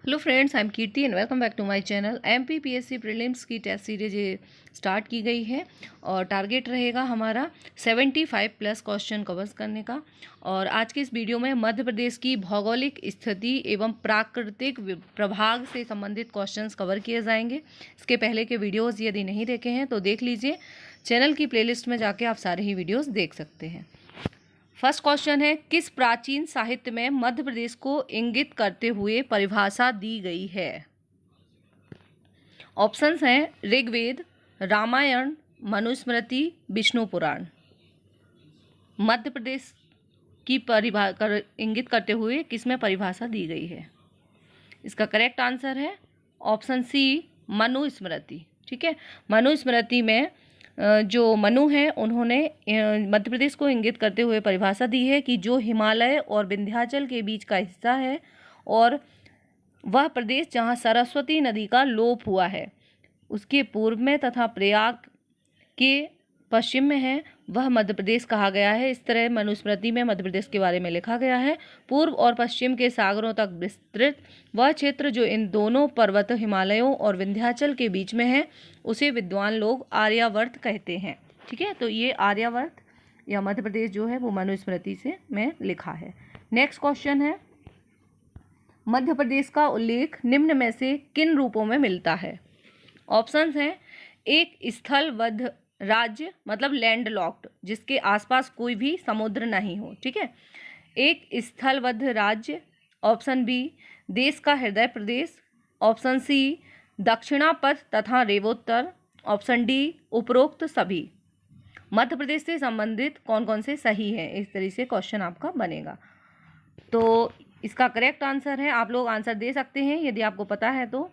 Hello friends, I am Kirti and welcome back to my channel. MPPSC prelims की test series ये start की गई है और टारगेट रहेगा हमारा 75 प्लस क्वेश्चन कवर्स करने का। और आज के इस वीडियो में मध्य प्रदेश की भौगोलिक स्थिति एवं प्राकृतिक प्रभाग से संबंधित क्वेश्चंस कवर किए जाएंगे। इसके पहले के वीडियोज़ यदि नहीं देखे हैं तो देख लीजिए, चैनल की प्लेलिस्ट में जाके आप सारे ही वीडियोज़ देख सकते हैं। फर्स्ट क्वेश्चन है, किस प्राचीन साहित्य में मध्य प्रदेश को इंगित करते हुए परिभाषा दी गई है? ऑप्शंस हैं ऋग्वेद, रामायण, मनुस्मृति, विष्णु पुराण। मध्य प्रदेश की इंगित करते हुए किसमें परिभाषा दी गई है? इसका करेक्ट आंसर है ऑप्शन सी, मनुस्मृति। ठीक है, मनुस्मृति में जो मनु हैं उन्होंने मध्य प्रदेश को इंगित करते हुए परिभाषा दी है कि जो हिमालय और विंध्याचल के बीच का हिस्सा है और वह प्रदेश जहाँ सरस्वती नदी का लोप हुआ है उसके पूर्व में तथा प्रयाग के पश्चिम में है, वह मध्य प्रदेश कहा गया है। इस तरह मनुस्मृति में मध्य प्रदेश के बारे में लिखा गया है। पूर्व और पश्चिम के सागरों तक विस्तृत वह क्षेत्र जो इन दोनों पर्वत हिमालयों और विंध्याचल के बीच में है उसे विद्वान लोग आर्यावर्त कहते हैं। ठीक है, तो ये आर्यावर्त या मध्य प्रदेश जो है वो मनुस्मृति से में लिखा है। नेक्स्ट क्वेश्चन है, मध्य प्रदेश का उल्लेख निम्न में से किन रूपों में मिलता है? ऑप्शंस हैं, एक स्थलबद्ध राज्य मतलब लैंड लॉक्ड, जिसके आसपास कोई भी समुद्र नहीं हो। ठीक है, एक स्थलबद्ध राज्य। ऑप्शन बी, देश का हृदय प्रदेश। ऑप्शन सी, दक्षिणापथ तथा रेवोत्तर। ऑप्शन डी, उपरोक्त सभी। मध्य प्रदेश से संबंधित कौन कौन से सही है, इस तरह से क्वेश्चन आपका बनेगा। तो इसका करेक्ट आंसर है, आप लोग आंसर दे सकते हैं यदि आपको पता है तो।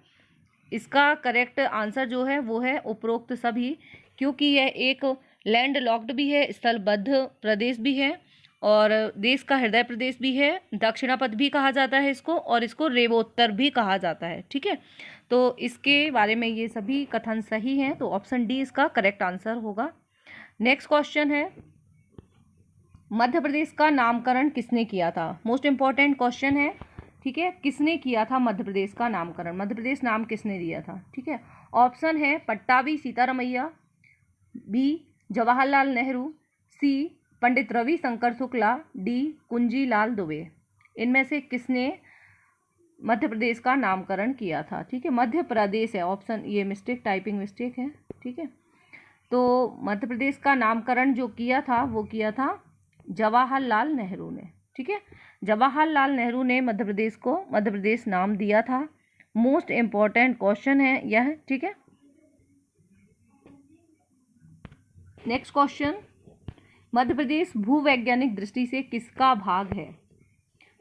इसका करेक्ट आंसर जो है वो है उपरोक्त सभी, क्योंकि यह एक लैंड लॉक्ड भी है, स्थलबद्ध प्रदेश भी है और देश का हृदय प्रदेश भी है। दक्षिणापथ भी कहा जाता है इसको और इसको रेवोत्तर भी कहा जाता है। ठीक है, तो इसके बारे में ये सभी कथन सही हैं, तो ऑप्शन डी इसका करेक्ट आंसर होगा। नेक्स्ट क्वेश्चन है, मध्य प्रदेश का नामकरण किसने किया था? मोस्ट इंपॉर्टेंट क्वेश्चन है। ठीक है, किसने किया था मध्य प्रदेश का नामकरण? मध्य प्रदेश नाम किसने दिया था? ठीक है, ऑप्शन है पट्टाभी सीतारमैया, बी जवाहरलाल नेहरू, सी पंडित रविशंकर शुक्ला, डी कुंजीलाल दुबे। इनमें से किसने मध्य प्रदेश का नामकरण किया था? ठीक है, मध्य प्रदेश है ऑप्शन, ये मिस्टेक, टाइपिंग मिस्टेक है। ठीक है, तो मध्य प्रदेश का नामकरण जो किया था वो किया था जवाहरलाल नेहरू ने। ठीक है, जवाहरलाल नेहरू ने मध्य प्रदेश को मध्य प्रदेश नाम दिया था। मोस्ट इम्पॉर्टेंट क्वेश्चन है यह। ठीक है, नेक्स्ट क्वेश्चन, मध्य प्रदेश भूवैज्ञानिक दृष्टि से किसका भाग है?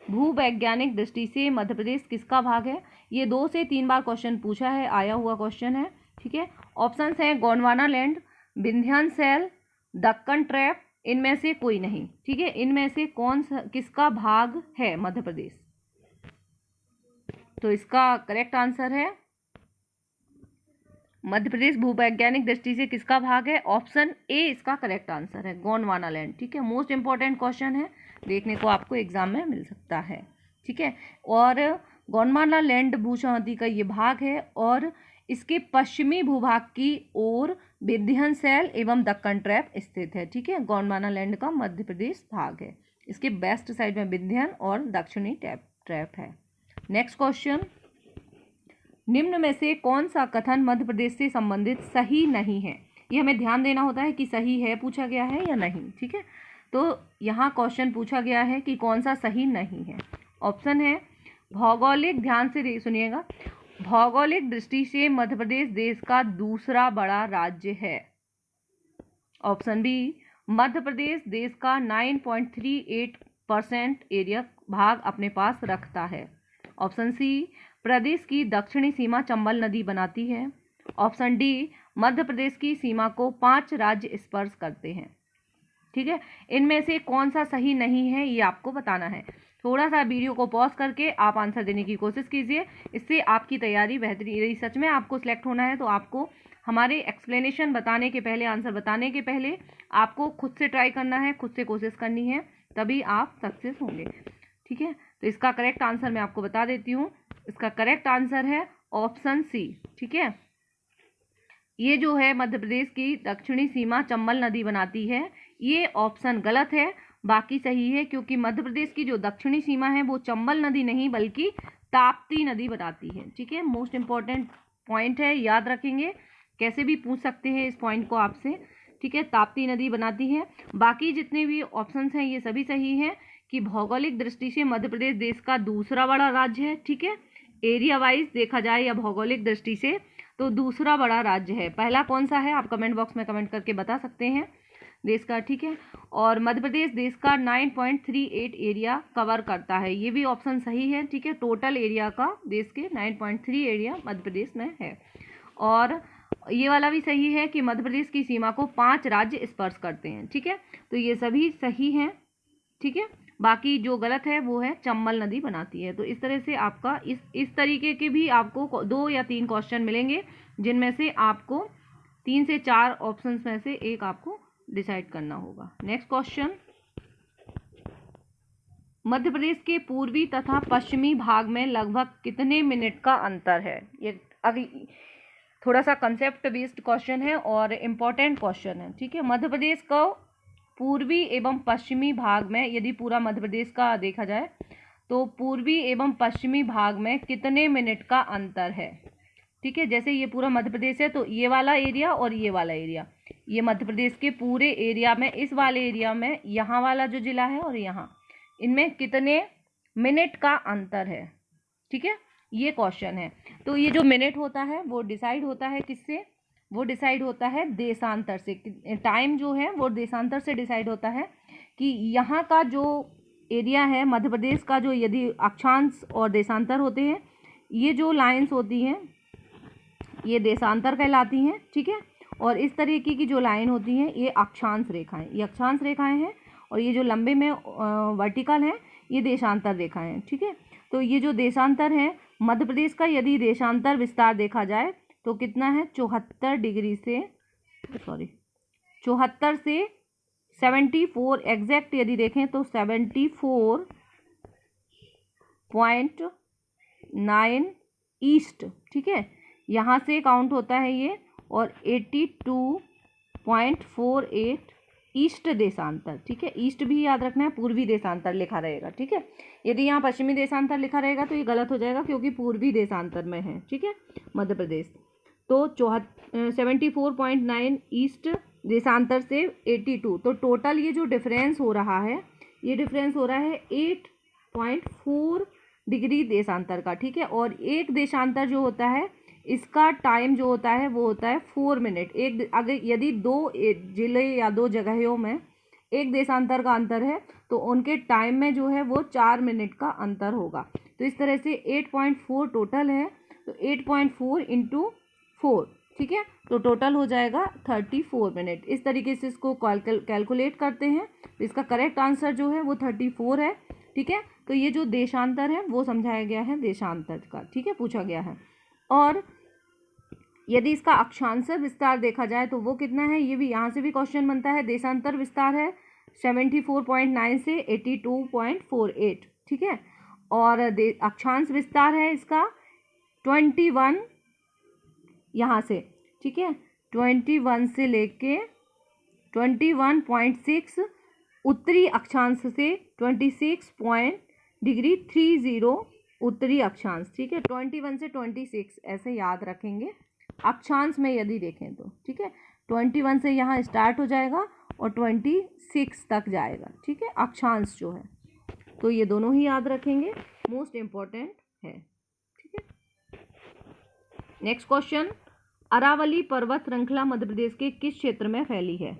भूवैज्ञानिक दृष्टि से मध्य प्रदेश किसका भाग है? ये 2 से 3 बार क्वेश्चन पूछा है, आया हुआ क्वेश्चन है। ठीक है, ऑप्शंस हैं गोंडवाना लैंड, विंध्याचल, दक्कन ट्रैप, इनमें से कोई नहीं। ठीक है, इनमें से कौन सा किसका भाग है मध्य प्रदेश? तो इसका करेक्ट आंसर है, मध्य प्रदेश भूवैज्ञानिक दृष्टि से किसका भाग है? ऑप्शन ए इसका करेक्ट आंसर है, गोंडवाना लैंड। ठीक है, मोस्ट इंपॉर्टेंट क्वेश्चन है, देखने को आपको एग्जाम में मिल सकता है। ठीक है, और गोंडवाना लैंड भूसमति का ये भाग है और इसके पश्चिमी भूभाग की ओर विंध्याचल एवं दक्कन ट्रैप स्थित है। ठीक है, गोंडवाना लैंड का मध्य प्रदेश भाग है, इसके वेस्ट साइड में विंध्यान और दक्षिणी ट्रैप है। नेक्स्ट क्वेश्चन, निम्न में से कौन सा कथन मध्य प्रदेश से संबंधित सही नहीं है? ये हमें ध्यान देना होता है कि सही है पूछा गया है या नहीं। ठीक है, तो यहाँ क्वेश्चन पूछा गया है कि कौन सा सही नहीं है। ऑप्शन है भौगोलिक, ध्यान से सुनिएगा, भौगोलिक दृष्टि से मध्य प्रदेश देश का दूसरा बड़ा राज्य है। ऑप्शन बी, मध्य प्रदेश देश का 9.38% एरिया भाग अपने पास रखता है। ऑप्शन सी, प्रदेश की दक्षिणी सीमा चंबल नदी बनाती है। ऑप्शन डी, मध्य प्रदेश की सीमा को 5 राज्य स्पर्श करते हैं। ठीक है, इनमें से कौन सा सही नहीं है ये आपको बताना है। थोड़ा सा वीडियो को पॉज करके आप आंसर देने की कोशिश कीजिए, इससे आपकी तैयारी बेहतरीन रही। सच में आपको सिलेक्ट होना है तो आपको हमारे एक्सप्लेनेशन बताने के पहले, आंसर बताने के पहले आपको खुद से ट्राई करना है, खुद से कोशिश करनी है, तभी आप सक्सेस होंगे। ठीक है, तो इसका करेक्ट आंसर मैं आपको बता देती हूँ। इसका करेक्ट आंसर है ऑप्शन सी। ठीक है, ये जो है मध्य प्रदेश की दक्षिणी सीमा चंबल नदी बनाती है, ये ऑप्शन गलत है, बाकी सही है, क्योंकि मध्य प्रदेश की जो दक्षिणी सीमा है वो चंबल नदी नहीं बल्कि ताप्ती नदी बनाती है। ठीक है, मोस्ट इंपॉर्टेंट पॉइंट है, याद रखेंगे, कैसे भी पूछ सकते हैं इस पॉइंट को आपसे। ठीक है, ताप्ती नदी बनाती है। बाकी जितने भी ऑप्शंस हैं ये सभी सही हैं कि भौगोलिक दृष्टि से मध्य प्रदेश देश का दूसरा बड़ा राज्य है। ठीक है, एरिया वाइज देखा जाए या भौगोलिक दृष्टि से तो दूसरा बड़ा राज्य है। पहला कौन सा है आप कमेंट बॉक्स में कमेंट करके बता सकते हैं देश का। ठीक है, और मध्य प्रदेश देश का 9.38 एरिया कवर करता है, ये भी ऑप्शन सही है। ठीक है, टोटल एरिया का देश के 9.3 एरिया मध्य प्रदेश में है। और ये वाला भी सही है कि मध्य प्रदेश की सीमा को 5 राज्य स्पर्श करते हैं। ठीक है, तो ये सभी सही हैं। ठीक है, बाकी जो गलत है वो है चंबल नदी बनाती है। तो इस तरह से आपका इस तरीके के भी आपको 2 या 3 क्वेश्चन मिलेंगे, जिनमें से आपको 3 से 4 ऑप्शंस में से एक आपको डिसाइड करना होगा। नेक्स्ट क्वेश्चन, मध्य प्रदेश के पूर्वी तथा पश्चिमी भाग में लगभग कितने मिनट का अंतर है? ये अभी थोड़ा सा कंसेप्ट बेस्ड क्वेश्चन है और इम्पोर्टेंट क्वेश्चन है। ठीक है, मध्य प्रदेश को पूर्वी एवं पश्चिमी भाग में, यदि पूरा मध्य प्रदेश का देखा जाए तो पूर्वी एवं पश्चिमी भाग में कितने मिनट का अंतर है? ठीक है, जैसे ये पूरा मध्य प्रदेश है तो ये वाला एरिया और ये वाला एरिया, ये मध्य प्रदेश के पूरे एरिया में, इस वाले एरिया में यहाँ वाला जो जिला है और यहाँ, इनमें कितने मिनट का अंतर है? ठीक है, ये क्वेश्चन है। तो ये जो मिनट होता है वो डिसाइड होता है किससे? वो डिसाइड होता है देशांतर से। टाइम जो है वो देशांतर से डिसाइड होता है कि यहाँ का जो एरिया है मध्य प्रदेश का, जो यदि अक्षांश और देशांतर होते हैं, ये जो लाइंस होती हैं ये देशांतर कहलाती हैं। ठीक है, और इस तरीके की जो लाइन होती हैं ये अक्षांश रेखाएं, ये अक्षांश रेखाएं हैं, और ये जो लंबे में वर्टिकल हैं ये देशांतर रेखाएं हैं। ठीक है, तो ये जो देशांतर है मध्य प्रदेश का, यदि देशांतर विस्तार देखा जाए तो कितना है? 74 डिग्री से 74 से 74 एग्जैक्ट यदि देखें तो 74.9 ईस्ट। ठीक है, यहाँ से काउंट होता है ये, और 82.48 ईस्ट देशांतर। ठीक है, ईस्ट भी याद रखना है, पूर्वी देशांतर लिखा रहेगा। ठीक है, यदि यहाँ पश्चिमी देशांतर लिखा रहेगा तो ये गलत हो जाएगा क्योंकि पूर्वी देशांतर में है। ठीक है, मध्य प्रदेश तो 74.9 ईस्ट देशांतर से 82, तो टोटल ये जो डिफरेंस हो रहा है, ये डिफरेंस हो रहा है 8.4 डिग्री देशांतर का। ठीक है, और एक देशांतर जो होता है इसका टाइम जो होता है वो होता है 4 मिनट। एक अगर यदि 2 जिले या 2 जगहों में एक देशांतर का अंतर है तो उनके टाइम में जो है वो 4 मिनट का अंतर होगा। तो इस तरह से 8.4 टोटल है, तो 8.4 इंटू 4, ठीक है, तो टोटल हो जाएगा 34 मिनट। इस तरीके से इसको कैलकुलेट करते हैं, तो इसका करेक्ट आंसर जो है वो 34 है। ठीक है, तो ये जो देशांतर है वो समझाया गया है देशांतर का। ठीक है, पूछा गया है। और यदि इसका अक्षांश विस्तार देखा जाए तो वो कितना है, ये भी यहाँ से भी क्वेश्चन बनता है। देशांतर विस्तार है 74.9 से 82.48। ठीक है, और अक्षांश विस्तार है इसका 21 यहाँ से। ठीक है, 21 से लेके 21.6 उत्तरी अक्षांश से 26.30 उत्तरी अक्षांश। ठीक है, 21 से 26 ऐसे याद रखेंगे अक्षांश में यदि देखें तो। ठीक है, 21 से यहाँ स्टार्ट हो जाएगा और 26 तक जाएगा। ठीक है, अक्षांश जो है, तो ये दोनों ही याद रखेंगे, मोस्ट इम्पॉर्टेंट है। ठीक है, नेक्स्ट क्वेश्चन, अरावली पर्वत श्रृंखला मध्य प्रदेश के किस क्षेत्र में फैली है?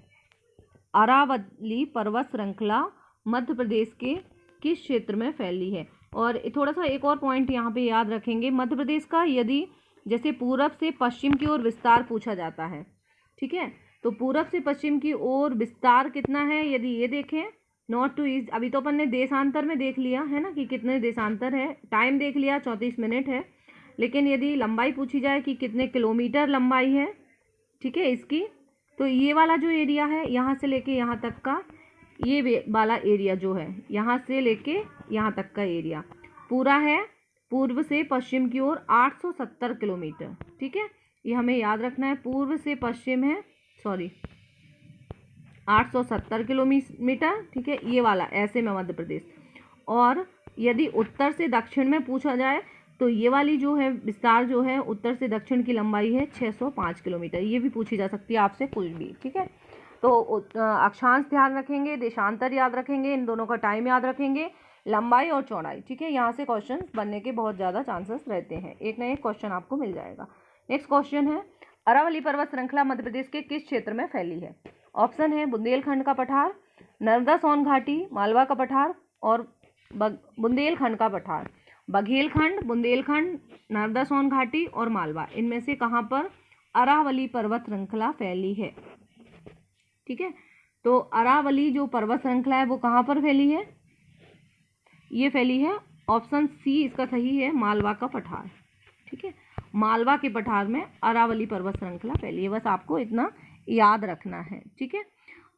अरावली पर्वत श्रृंखला मध्य प्रदेश के किस क्षेत्र में फैली है? और थोड़ा सा एक और पॉइंट यहाँ पे याद रखेंगे, मध्य प्रदेश का यदि जैसे पूरब से पश्चिम की ओर विस्तार पूछा जाता है, ठीक है, तो पूरब से पश्चिम की ओर विस्तार कितना है, यदि ये देखें नॉर्थ टू ईस्ट, अभी तो अपन ने देशांतर में देख लिया है ना कि कितने देशांतर है, टाइम देख लिया 34 मिनट है, लेकिन यदि लंबाई पूछी जाए कि कितने किलोमीटर लंबाई है, ठीक है, इसकी, तो ये वाला जो एरिया है यहाँ से लेके यहाँ तक का, ये वाला एरिया जो है यहाँ से लेके यहाँ तक का एरिया पूरा है पूर्व से पश्चिम की ओर 870 किलोमीटर। ठीक है, ये हमें याद रखना है। पूर्व से पश्चिम है 870 किलोमीटर। ठीक है, ये वाला ऐसे में मध्य प्रदेश। और यदि उत्तर से दक्षिण में पूछा जाए तो ये वाली जो है विस्तार जो है उत्तर से दक्षिण की लंबाई है 605 किलोमीटर। ये भी पूछी जा सकती है आपसे कुछ भी। ठीक है, तो अक्षांश ध्यान रखेंगे, देशांतर याद रखेंगे, इन दोनों का टाइम याद रखेंगे, लंबाई और चौड़ाई। ठीक है, यहाँ से क्वेश्चन बनने के बहुत ज़्यादा चांसेस रहते हैं, एक ना एक क्वेश्चन आपको मिल जाएगा। नेक्स्ट क्वेश्चन है, अरावली पर्वत श्रृंखला मध्य प्रदेश के किस क्षेत्र में फैली है? ऑप्शन है बुंदेलखंड का पठार, नर्मदा सोन घाटी, मालवा का पठार और बुंदेलखंड का पठार। बघेलखंड, बुंदेलखंड, नर्मदा सोन घाटी और मालवा, इनमें से कहाँ पर अरावली पर्वत श्रृंखला फैली है? ठीक है, तो अरावली जो पर्वत श्रृंखला है वो कहाँ पर फैली है? ये फैली है, ऑप्शन सी इसका सही है, मालवा का पठार। ठीक है, मालवा के पठार में अरावली पर्वत श्रृंखला फैली है, बस आपको इतना याद रखना है। ठीक है,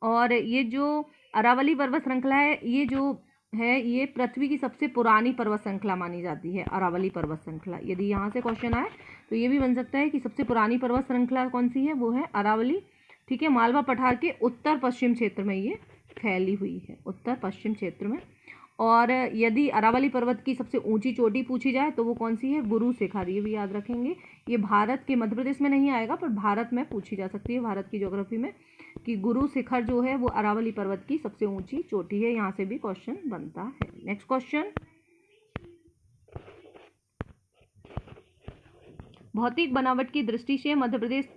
और ये जो अरावली पर्वत श्रृंखला है ये जो है ये पृथ्वी की सबसे पुरानी पर्वत श्रृंखला मानी जाती है, अरावली पर्वत श्रृंखला। यदि यहाँ से क्वेश्चन आए तो ये भी बन सकता है कि सबसे पुरानी पर्वत श्रृंखला कौन सी है, वो है अरावली। ठीक है, मालवा पठार के उत्तर पश्चिम क्षेत्र में ये फैली हुई है, उत्तर पश्चिम क्षेत्र में। और यदि अरावली पर्वत की सबसे ऊंची चोटी पूछी जाए तो वो कौन सी है? गुरु शिखर। ये भी याद रखेंगे, ये भारत के मध्य प्रदेश में नहीं आएगा पर भारत में पूछी जा सकती है, भारत की ज्योग्राफी में, कि गुरु शिखर जो है वो अरावली पर्वत की सबसे ऊंची चोटी है। यहाँ से भी क्वेश्चन बनता है। नेक्स्ट क्वेश्चन, भौतिक बनावट की दृष्टि से मध्य प्रदेश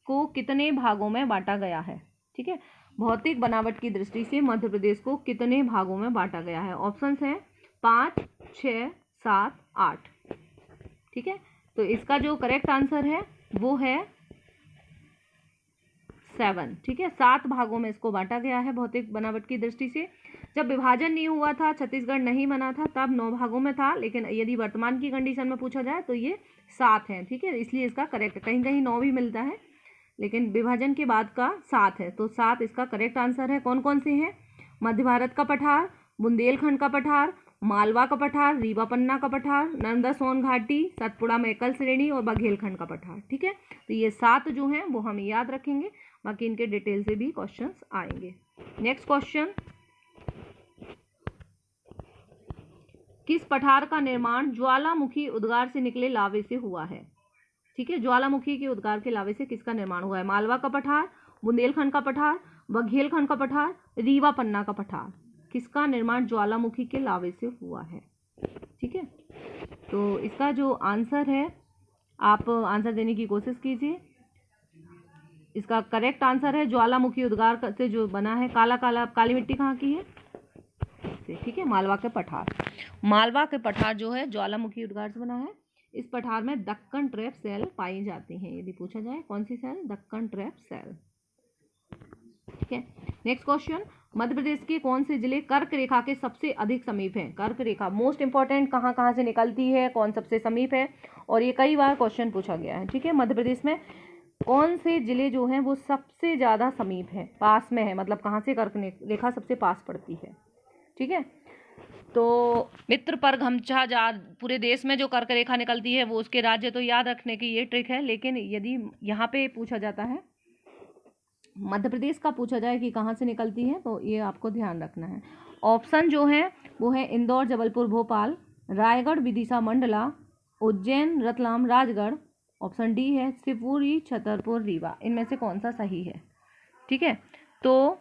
को कितने भागों में बांटा गया है? ठीक है, भौतिक बनावट की दृष्टि से मध्य प्रदेश को कितने भागों में बांटा गया है? ऑप्शंस हैं 5, 6, 7, 8। ठीक है, तो इसका जो करेक्ट आंसर है वो है 7। ठीक है, 7 भागों में इसको बांटा गया है भौतिक बनावट की दृष्टि से। जब विभाजन नहीं हुआ था, छत्तीसगढ़ नहीं बना था, तब 9 भागों में था, लेकिन यदि वर्तमान की कंडीशन में पूछा जाए तो ये 7 है। ठीक है, इसलिए इसका करेक्ट, कहीं कहीं 9 भी मिलता है लेकिन विभाजन के बाद का 7 है, तो 7 इसका करेक्ट आंसर है। कौन कौन से हैं? मध्य भारत का पठार, बुंदेलखंड का पठार, मालवा का पठार, रीवा पन्ना का पठार, नर्मदा सोन घाटी, सतपुड़ा मैकल श्रेणी और बघेलखंड का पठार। ठीक है, तो ये 7 जो हैं वो हम याद रखेंगे, बाकी इनके डिटेल से भी क्वेश्चंस आएंगे। नेक्स्ट क्वेश्चन, किस पठार का निर्माण ज्वालामुखी उद्गार से निकले लावे से हुआ है? ठीक है, ज्वालामुखी के उद्गार के लावे से किसका निर्माण हुआ है? मालवा का पठार, बुंदेलखंड का पठार, बघेलखंड का पठार, रीवा पन्ना का पठार, किसका निर्माण ज्वालामुखी के लावे से हुआ है? ठीक है, तो इसका जो आंसर है आप आंसर देने की कोशिश कीजिए। इसका करेक्ट आंसर है ज्वालामुखी उद्गार से जो बना है, काला काला काली मिट्टी कहाँ की है? ठीक है, मालवा के पठार। मालवा के पठार जो है ज्वालामुखी उद्गार से बना है। इस पठार में दक्कन ट्रैप सेल पाई जाती हैं। यदि पूछा जाए कौन सी सेल? दक्कन ट्रैप सेल। ठीक है, नेक्स्ट क्वेश्चन, मध्य प्रदेश के कौन से जिले कर्क रेखा के सबसे अधिक समीप हैं? कर्क रेखा मोस्ट इंपॉर्टेंट, कहाँ कहाँ से निकलती है, कौन सबसे समीप है, और ये कई बार क्वेश्चन पूछा गया है। ठीक है, मध्य प्रदेश में कौन से जिले जो हैं वो सबसे ज़्यादा समीप है, पास में है, मतलब कहाँ से कर्क रेखा सबसे पास पड़ती है? ठीक है, तो मित्र पर घमछा जा पूरे देश में जो कर्क रेखा निकलती है वो उसके राज्य तो याद रखने की ये ट्रिक है, लेकिन यदि यहाँ पे पूछा जाता है मध्य प्रदेश का पूछा जाए कि कहाँ से निकलती है तो ये आपको ध्यान रखना है। ऑप्शन जो है वो है इंदौर, जबलपुर, भोपाल, रायगढ़, विदिशा, मंडला, उज्जैन, रतलाम, राजगढ़। ऑप्शन डी है शिवपुरी, छतरपुर, रीवा। इनमें से कौन सा सही है? ठीक है, तो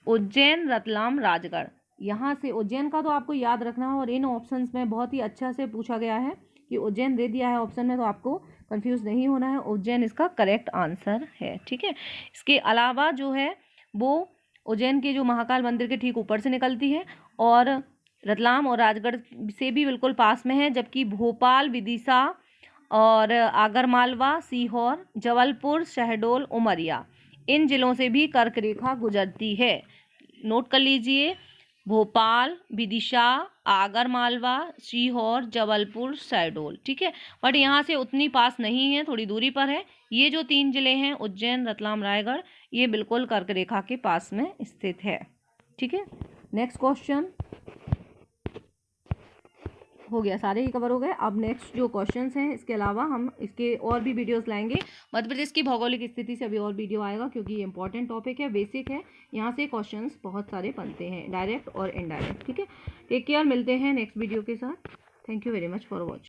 उज्जैन, रतलाम, राजगढ़, यहाँ से उज्जैन का तो आपको याद रखना है। और इन ऑप्शंस में बहुत ही अच्छा से पूछा गया है कि उज्जैन दे दिया है ऑप्शन में, तो आपको कंफ्यूज नहीं होना है, उज्जैन इसका करेक्ट आंसर है। ठीक है, इसके अलावा जो है वो उज्जैन के जो महाकाल मंदिर के ठीक ऊपर से निकलती है और रतलाम और राजगढ़ से भी बिल्कुल पास में है, जबकि भोपाल, विदिशा और आगरमालवा, सीहोर, जबलपुर, शहडोल, उमरिया, इन जिलों से भी कर्क रेखा गुजरती है। नोट कर लीजिए, भोपाल, विदिशा, आगरमालवा, सीहोर, जबलपुर, शहडोल। ठीक है, बट यहाँ से उतनी पास नहीं है, थोड़ी दूरी पर है। ये जो 3 जिले हैं उज्जैन, रतलाम, रायगढ़, ये बिल्कुल कर्क रेखा के पास में स्थित है। ठीक है, नेक्स्ट क्वेश्चन, हो गया, सारे ही कवर हो गए। अब नेक्स्ट जो क्वेश्चंस हैं इसके अलावा हम इसके और भी वीडियोस लाएंगे। मध्य प्रदेश की भौगोलिक स्थिति से अभी और वीडियो आएगा, क्योंकि ये इंपॉर्टेंट टॉपिक है, बेसिक है, यहाँ से क्वेश्चंस बहुत सारे बनते हैं, डायरेक्ट और इनडायरेक्ट। ठीक है, टेक केयर, मिलते हैं नेक्स्ट वीडियो के साथ। Thank you very much for watching.